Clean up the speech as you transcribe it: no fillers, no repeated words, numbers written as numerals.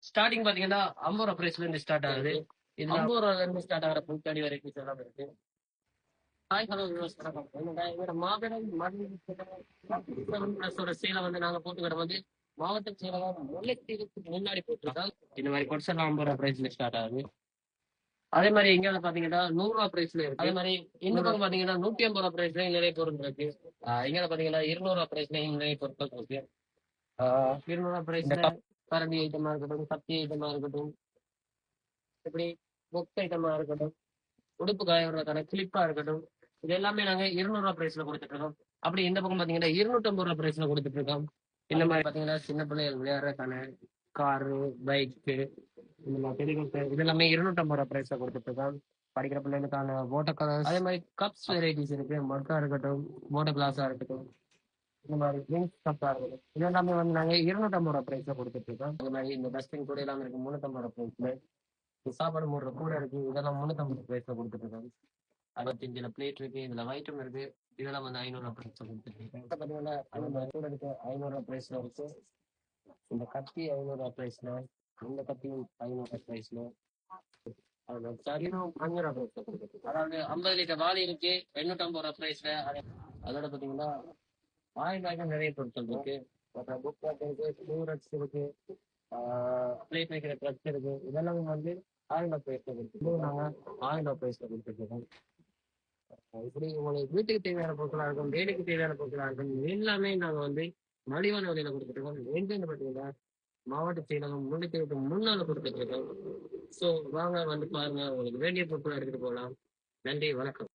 Starting பாத்தீங்கன்னா 50 பிரைஸ்ல இருந்து ஸ்டார்ட் ஆகுது. இது 50 இருந்து ஸ்டார்ட் ஆகிற புல்காடி வெரைட்டிஸ் எல்லாம் இருக்கு. ஹாய் ஹலோ வியூவர்ஸ் வணக்கம். என்னோட மாபெரும் பிளஸோட சேலை வந்து நாங்க போட்டுக்கிற வந்து மாவட்ட செயலகம் முல்லைத்தீவுக்கு முன்னாடி போட்டுருக்கோம். இந்த மாதிரி கொட்ஸ் எல்லாம் 50 பிரைஸ்ல ஸ்டார்ட் ஆகுது. அதே மாதிரி இங்க பாத்தீங்கன்னா 100 பிரைஸ்ல இருக்கு. அதே மாதிரி இந்த பக்கம் பாத்தீங்கன்னா 150 பிரைஸ்லயும் நிறைய பொருள் இருக்கு. இங்க பாத்தீங்கன்னா 200 பிரைஸ்லயும் நிறைய பொருட்கள் இருக்கு. 200 பிரைஸ்ல கரண்டி ஐட்டமா இருக்கட்டும், கத்தி ஐட்டமா இருக்கட்டும், இப்படி புக் ஐட்டமா இருக்கட்டும், உடுப்பு காய விடுறதுக்கான கிளிப்பா இருக்கட்டும், இது எல்லாமே நாங்க 200 பிரைஸ்ல கொடுத்துட்டு இருக்கோம். அப்படி இந்த பக்கம் பாத்தீங்கன்னா 250 பிரைஸ்ல கொடுத்துட்டு இருக்கோம். இந்த மாதிரி பாத்தீங்கன்னா சின்ன பிள்ளைகள் விளையாடுறதுக்கான காரு, பைக்கு, இந்த மாதிரி பெரியவங்களுக்கு இது எல்லாமே 250 பிரைஸ்ல கொடுத்துட்டு இருக்கோம். படிக்கிற பிள்ளைகளுக்கான வாட்டர் கலர்ஸ், அதே மாதிரி கப்ஸ் வெரைட்டிஸ் இருக்கு. மக்கா இருக்கட்டும், வாட்டர் கிளாஸா இருக்கட்டும், இந்த மாதிரி ட்ரிங்க்ஸ் கப்பா இருக்கட்டும், இது எல்லாமே வந்து நாங்க 250 பிரைஸ்ல கொடுத்துட்டு இருக்கோம். அது மாதிரி இந்த டஸ்டின் கூட எல்லாமே இருக்கு 350 பிரைஸ்ல. சாப்பாடு மூடுற கூட இருக்கு, இதெல்லாம் 350 பிரைஸ்ல கொடுத்துட்டு இருக்கோம். 65 பிளேட் இருக்கு, இதுல ஐட்டம் இருக்கு, இதெல்லாம் வந்து 500 பிரைஸ்ல கொடுத்துட்டு இருக்கோம். பாத்தீங்கன்னா அந்த கூட இருக்கு 500 பிரைஸ்ல இருக்கு. இந்த கத்தி 500 பிரைஸ்ல, இந்த கத்தி 500 பிரைஸ்ல, சரியும் 500 பிரைஸ்ல கொடுத்துருக்கு. அதாவது 50 லிட்டர் வாளி இருக்கு 850 பிரைஸ்ல. அதோட பாத்தீங்கன்னா ஆயிரம் நிறைய பொருட்கள் இருக்கு. புக் பேக் இருக்கு, ஸ்டூரட்ஸ் இருக்கு, பிளேட் வைக்கிற ட்ரக்ஸ் இருக்கு. இதெல்லாம் வந்து 1000 பிரைஸ்ல கொடுத்துருக்கு. நாங்க 1000 பிரைஸ்ல கொடுத்துருக்கோம். இப்படி உங்களுக்கு வீட்டுக்கு தேவையான பொருட்களா இருக்கும், வேலைக்கு தேவையான பொருட்களா இருக்கும், எல்லாமே நாங்க வந்து மலிவான விலையில கொடுத்துட்டு இருக்கோம். எங்கன்னு பாத்தீங்கன்னா மாவட்ட செயலகம் முன்னிட்டு முன்னால கொடுத்துட்டு இருக்கோம். ஸோ வாங்க வந்து பாருங்க, உங்களுக்கு வேண்டிய பொருட்களை எடுத்துட்டு போகலாம். நன்றி, வணக்கம்.